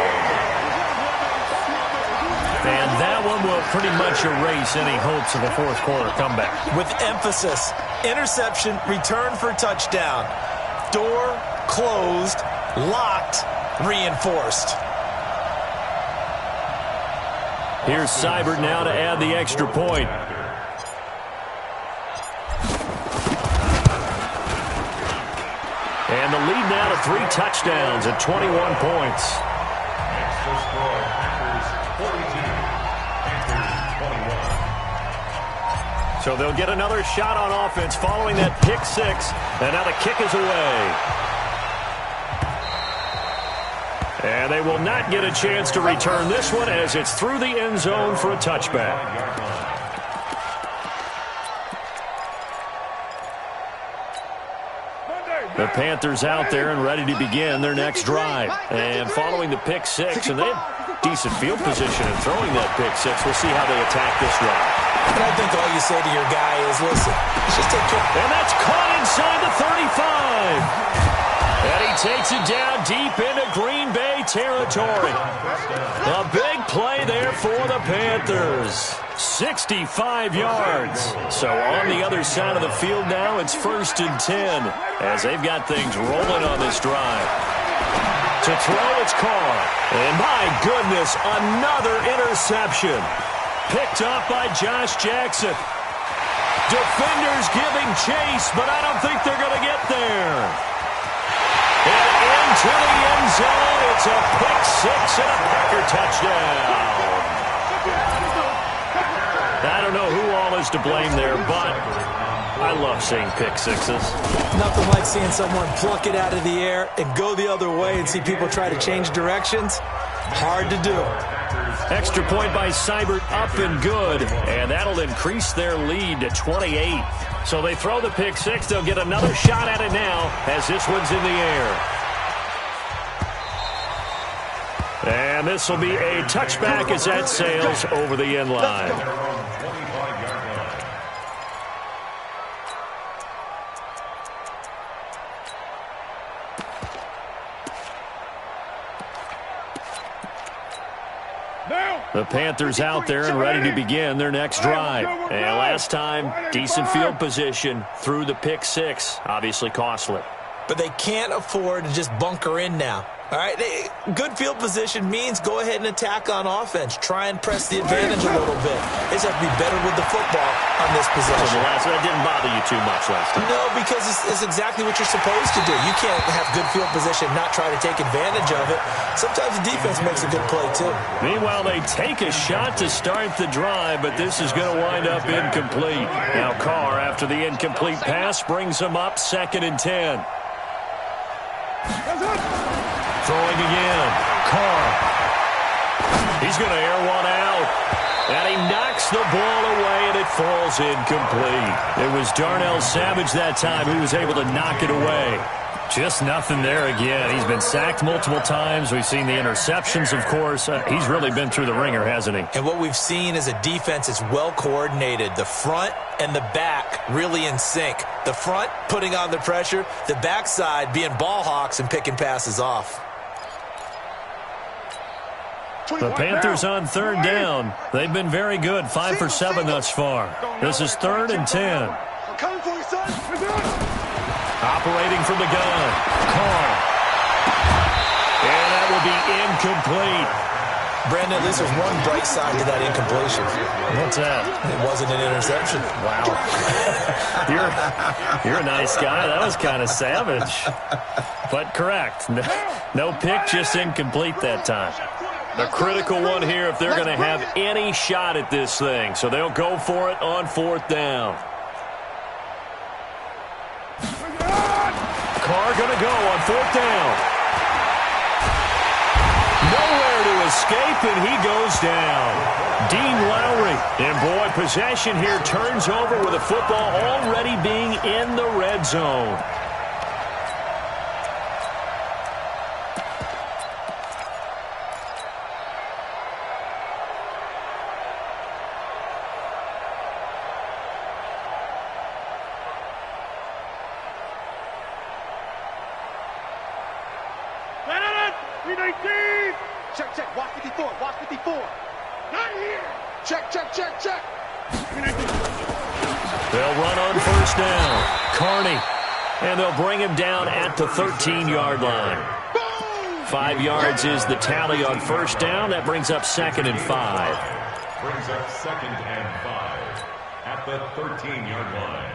And that one will pretty much erase any hopes of a 4th quarter comeback. With emphasis, interception, return for touchdown. Door closed, Locked, reinforced. Here's Seibert now to add the extra point. And the lead now to 3 touchdowns at 21 points. Extra score, Packers 42, Panthers 21. So they'll get another shot on offense following that pick 6. And now the kick is away. And they will not get a chance to return this one as it's through the end zone for a touchback. The Panthers out there and ready to begin their next drive. And following the pick 6, and they have decent field position in throwing that pick 6. We'll see how they attack this drive. And I think all you say to your guy is, listen, just take care. And that's caught inside the 35. And he takes it down deep into Green Bay territory. A big play there for the Panthers. 65 yards. So on the other side of the field now, it's 1st and 10 as they've got things rolling on this drive. To throw, it's Carr. And my goodness, another interception. Picked up by Josh Jackson. Defenders giving chase, but I don't think they're going to get there. And into the end zone, it's a pick 6 and a Packer touchdown. I don't know who all is to blame there, but I love seeing pick 6s. Nothing like seeing someone pluck it out of the air and go the other way and see people try to change directions. Hard to do. Extra point by Seibert, up and good, and that'll increase their lead to 28. So they throw the pick 6. They'll get another shot at it now as this one's in the air. And this will be a touchback as that sails over the end line. The Panthers out there and ready to begin their next drive. And last time, decent field position through the pick 6. Obviously costly. But they can't afford to just bunker in now. All right, good field position means go ahead and attack on offense. Try and press the advantage a little bit. They just have to be better with the football on this possession. So that didn't bother you too much last time. No, because it's exactly what you're supposed to do. You can't have good field position and not try to take advantage of it. Sometimes the defense makes a good play, too. Meanwhile, they take a shot to start the drive, but this is going to wind up incomplete. Now Carr, after the incomplete pass, brings them up 2nd and 10. Throwing again. Carr. He's going to air one out. And he knocks the ball away, and it falls incomplete. It was Darnell Savage that time who was able to knock it away. Just nothing there again. He's been sacked multiple times. We've seen the interceptions, of course. He's really been through the ringer, hasn't he? And what we've seen is a defense that's well coordinated. The front and the back really in sync. The front putting on the pressure. The backside being ball hawks and picking passes off. The Panthers on 3rd down. They've been very good, 5 for 7 thus far. This is 3rd and 10. I'm coming for you, son. Operating from the gun. Carr. And that will be incomplete. Brandon, at least there's one bright side to that incompletion. What's that? It wasn't an interception. Wow. You're a nice guy. That was kind of savage. But correct. No pick, just incomplete that time. The critical one here if they're going to have any shot at this thing. So they'll go for it on 4th down. Carr going to go on 4th down. Nowhere to escape, and he goes down. Dean Lowry. And boy, possession here turns over with the football already being in the red zone. Check, check. Watch 54. Watch 54. Not here. Check, check, check, check. They'll run on 1st down. Carney. And they'll bring him down at the 13-yard line. 5 yards is the tally on first down. That brings up 2nd and 5. Brings up 2nd and 5 at the 13-yard line.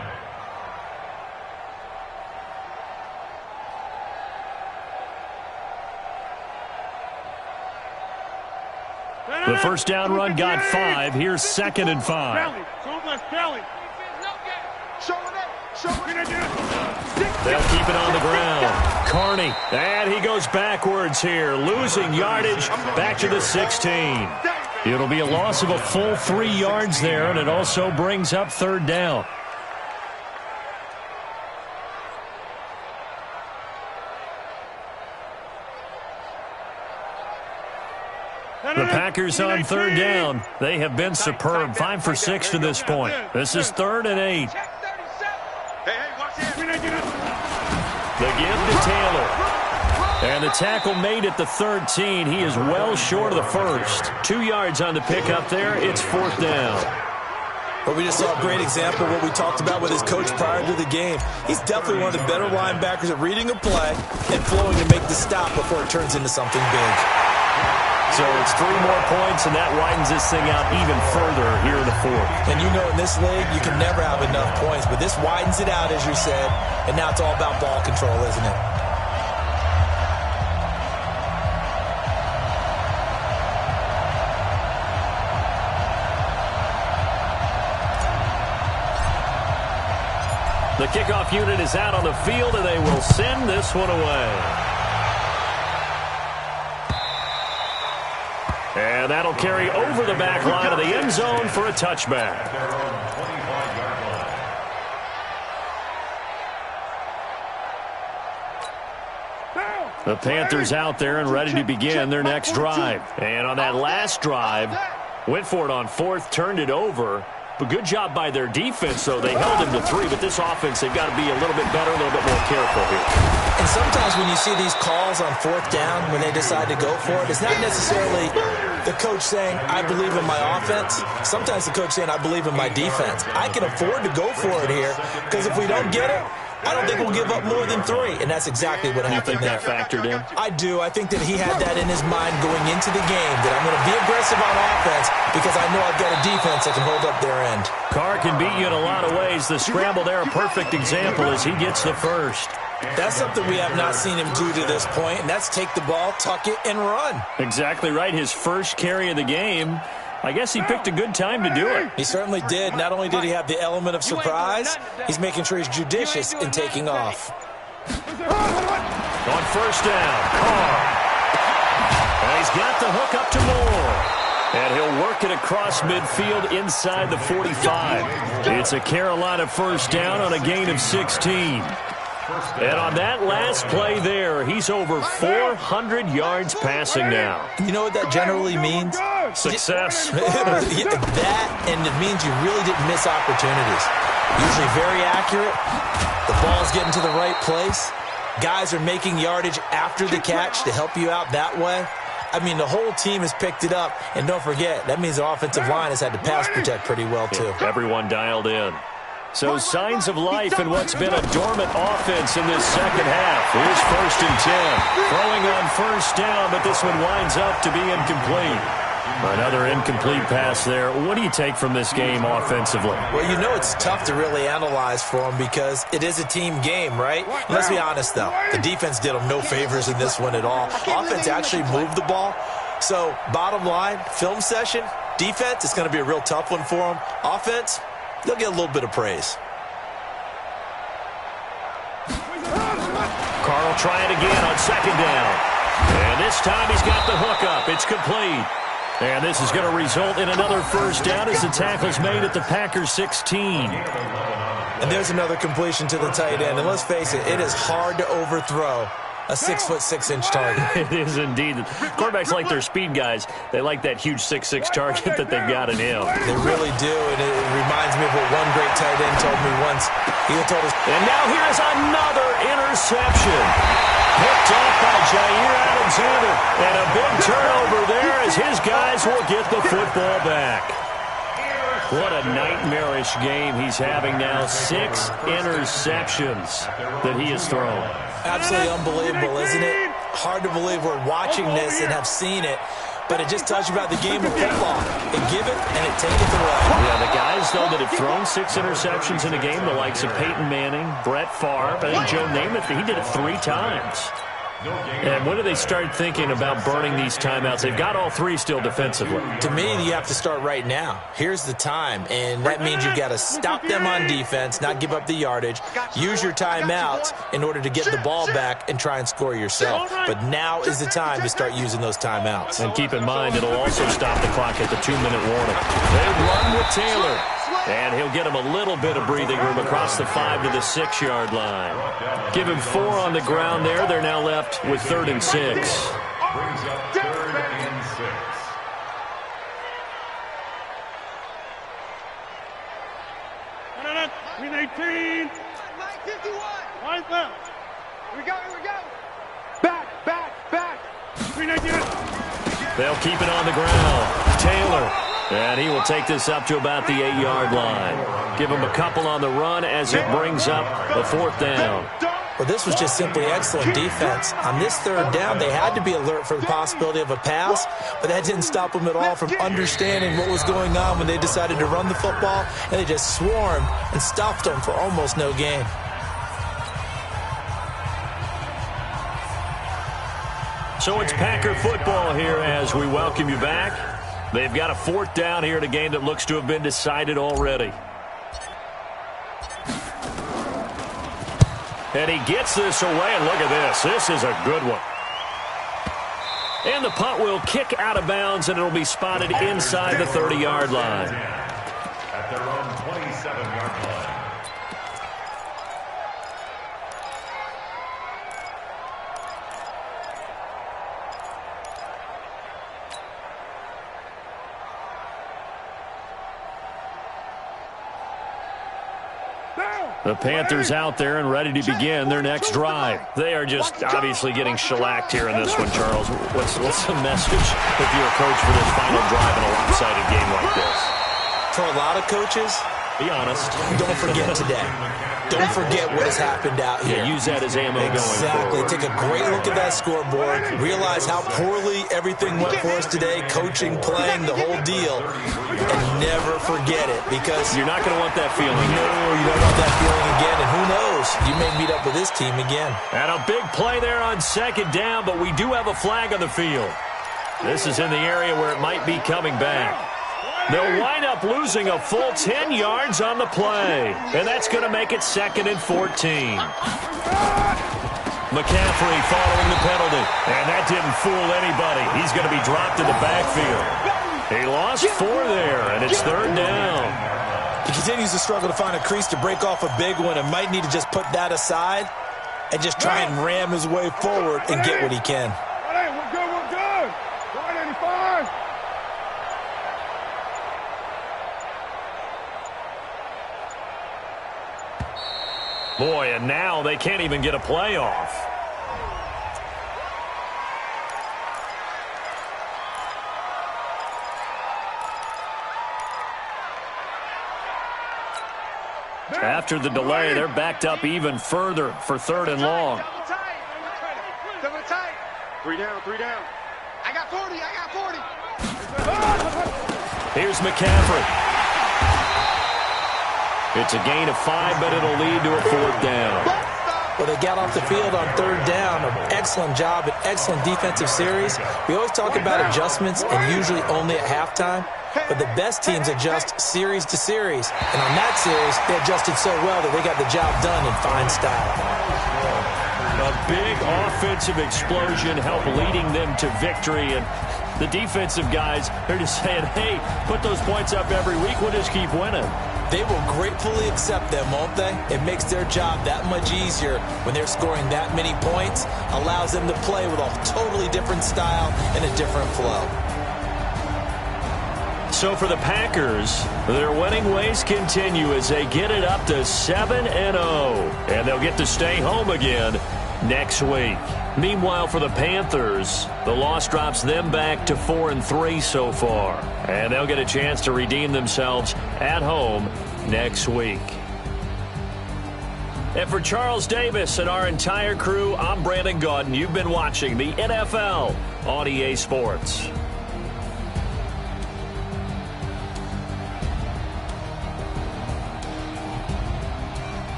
The first down run got 5. Here's 2nd and 5. They'll keep it on the ground. Carney, and he goes backwards here, losing yardage back to the 16. It'll be a loss of a full 3 yards there, and it also brings up 3rd down. The Packers on 3rd down. They have been superb. 5 for 6 to this point. This is 3rd and 8. The give to Taylor. And the tackle made at the 13. He is well short of the first. 2 yards on the pickup there. It's 4th down. But we just saw a great example of what we talked about with his coach prior to the game. He's definitely one of the better linebackers at reading a play and flowing to make the stop before it turns into something big. So it's 3 more points, and that widens this thing out even further here in the 4th. And you know in this league, you can never have enough points, but this widens it out, as you said, and now it's all about ball control, isn't it? The kickoff unit is out on the field, and they will send this one away. And that'll carry over the back line of the end zone for a touchback. The Panthers out there and ready to begin their next drive. And on that last drive, went for it on 4th, turned it over. But good job by their defense, though. They held him to 3, but this offense, they've got to be a little bit better, a little bit more careful here. And sometimes when you see these calls on 4th down, when they decide to go for it, it's not necessarily the coach saying, I believe in my offense. Sometimes the coach saying, I believe in my defense. I can afford to go for it here, because if we don't get it, I don't think we'll give up more than 3, and that's exactly what happened there. You think that factored in? I do. I think that he had that in his mind going into the game, that I'm going to be aggressive on offense because I know I've got a defense that can hold up their end. Carr can beat you in a lot of ways. The scramble there, a perfect example as he gets the first. That's something we have not seen him do to this point, and that's take the ball, tuck it, and run. Exactly right. His first carry of the game. I guess he picked a good time to do it. He certainly did. Not only did he have the element of surprise, he's making sure he's judicious in taking off. On first down, Carr. And he's got the hook up to Moore. And he'll work it across midfield inside the 45. It's a Carolina first down on a gain of 16. And on that last play there, he's over 400 yards passing now. You know what that generally means? Success. That, and it means you really didn't miss opportunities. Usually very accurate. The ball's getting to the right place. Guys are making yardage after the catch to help you out that way. I mean, the whole team has picked it up. And don't forget, that means the offensive line has had to pass protect pretty well, too. Everyone dialed in. So signs of life in what's been a dormant offense in this second half. Here's 1st and 10. Throwing on first down, but this one winds up to be incomplete. Another incomplete pass there. What do you take from this game offensively? Well, you know it's tough to really analyze for them because it is a team game, right? Let's be honest, though. The defense did them no favors in this one at all. Offense actually moved the ball. So, bottom line, film session, defense, it's going to be a real tough one for them. Offense, they'll get a little bit of praise. Carl trying again on second down. And this time he's got the hook up. It's complete. And this is going to result in another first down as the tackle's made at the Packers 16. And there's another completion to the tight end. And let's face it, it is hard to overthrow a 6'6" target. It is indeed. Quarterbacks like their speed guys. They like that huge 6'6" target that they've got in him. They really do, and it reminds me of what one great tight end told me once. He told us. And now here's another interception. Picked off by Jair Alexander. And a big turnover there as his guys will get the football back. What a nightmarish game he's having now. 6 interceptions that he has thrown. Absolutely unbelievable, isn't it? hard to believe we're watching this and have seen it. But it just tells you about the game of football. They give it, and it taketh away. Yeah, the guys, though, that have thrown 6 interceptions in a game, the likes of Peyton Manning, Brett Favre, and Joe Namath, he did it 3 times. And when do they start thinking about burning these timeouts? They've got all 3 still defensively. To me, you have to start right now. Here's the time, and that means you've got to stop them on defense, not give up the yardage, use your timeouts in order to get the ball back and try and score yourself. But now is the time to start using those timeouts. And keep in mind, it'll also stop the clock at the 2-minute warning. They run with Taylor. And he'll get him a little bit of breathing room across the 5 to the 6-yard line. Give him 4 on the ground there. They're now left with 3rd and 6. Brings up 3rd and 6. Green 18. 51. Line left. Here we go. Back. Green 18. They'll keep it on the ground. Taylor. And he will take this up to about the 8-yard line. Give him a couple on the run as it brings up the 4th down. Well, this was just simply excellent defense. On this 3rd down, they had to be alert for the possibility of a pass, but that didn't stop them at all from understanding what was going on when they decided to run the football, and they just swarmed and stopped them for almost no gain. So it's Packer football here as we welcome you back. They've got a 4th down here in a game that looks to have been decided already. And he gets this away, and look at this. This is a good one. And the punt will kick out of bounds, and it'll be spotted inside the 30-yard line. At their own 27-yard line. The Panthers out there and ready to begin their next drive. They are just obviously getting shellacked here in this one, Charles. What's the message if you're a coach for this final drive in a lopsided game like this? For a lot of coaches, be honest. Don't forget today. Don't forget what has happened out here. Yeah, use that as ammo going forward. Take a great look at that scoreboard. Realize how poorly everything went for us today, coaching, playing, the whole deal. And never forget it, because you're not going to want that feeling. No, you don't want that feeling again. And who knows? You may meet up with this team again. And a big play there on 2nd down, but we do have a flag on the field. This is in the area where it might be coming back. They'll wind up losing a full 10 yards on the play. And that's going to make it 2nd and 14. McCaffrey following the penalty. And that didn't fool anybody. He's going to be dropped in the backfield. He lost 4 there, and it's 3rd down. He continues to struggle to find a crease to break off a big one and might need to just put that aside and just try and ram his way forward and get what he can. We're good. 185. Boy, and now they can't even get a play off. After the delay, they're backed up even further for 3rd and long. Double tight. 3 down. I got 40. Here's McCaffrey. It's a gain of 5, but it'll lead to a 4th down. Well, they got off the field on 3rd down. An excellent job, an excellent defensive series. We always talk about adjustments and usually only at halftime. But the best teams adjust series to series. And on that series, they adjusted so well that they got the job done in fine style. A big offensive explosion helped leading them to victory. And the defensive guys, they're just saying, hey, put those points up every week. We'll just keep winning. They will gratefully accept them, won't they? It makes their job that much easier when they're scoring that many points. Allows them to play with a totally different style and a different flow. So for the Packers, their winning ways continue as they get it up to 7-0. And they'll get to stay home again next week. Meanwhile, for the Panthers, the loss drops them back to 4-3 so far. And they'll get a chance to redeem themselves at home next week. And for Charles Davis and our entire crew, I'm Brandon Gaudin. You've been watching the NFL on EA Sports.